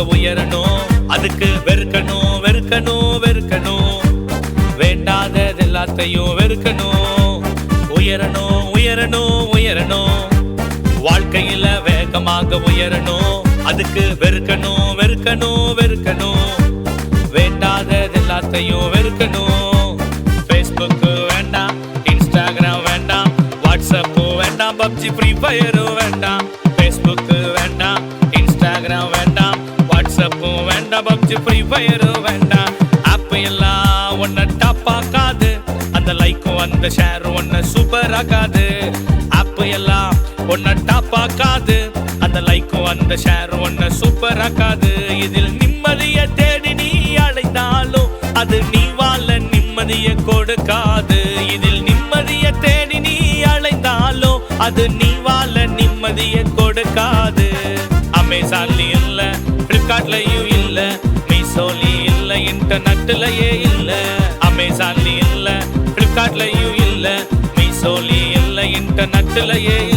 வேகமாக உயரணும். அதுக்கு வெறுக்கணும் வெறுக்கணும் வெறுக்கணும். வேண்டாதது எல்லாத்தையும் வெறுக்கணும். உயரணும் உயரணும் உயரணும். வாழ்க்கையில வேகமாக உயரணும். அதுக்கு வெறுக்கணும் வெறுக்கணும் வெறுக்கணும். வேண்டாதது எல்லாத்தையும் வெறுக்கணும். Facebook வேண்டாம், இன்ஸ்டாகிராம் வேண்டாம், வாட்ஸ்அப் வேண்டாம், பப்ஜி ஃப்ரீ ஃபயர் வேண்டாம். Facebook வேண்டாம், இன்ஸ்டாகிராம் வேண்டாம், வாட்ஸ்அப் வேண்டாம், பப்ஜி ஃப்ரீ ஃபயர் வேண்டாம். ஆப் எல்லாம் ஒன்ன டாப் ஆக்காது. அந்த லைக்கும் அந்த ஷேரும் ஒன்ன சூப்பர் ஆக்காது. ஆப் எல்லாம் ஒன்ன டாப் ஆக்காது. அந்த லைக்கும் அந்த ஷேரும் ஒன்ன சூப்பர் ஆக்காது. இதில் நிம்மதியை தேடி நீ அடைந்தாலும் அது நீ வாழ நிம்மதியை கொடுக்காது. இதில் நிம்மதியை தேடி நீ அடைந்தாலும் அது நீ வாழ நிம்மதியை கொடுக்காது. அமேசான்ல இல்ல, பிளிப்கார்ட்லயும் இல்ல, மீஷோலி இல்ல, இன்டர்நெட்லயே இல்ல. அமேசான்ல இல்ல, பிளிப்கார்ட்லயும் இல்ல, மீஷோலி இல்ல, இன்டர்நெட்லயே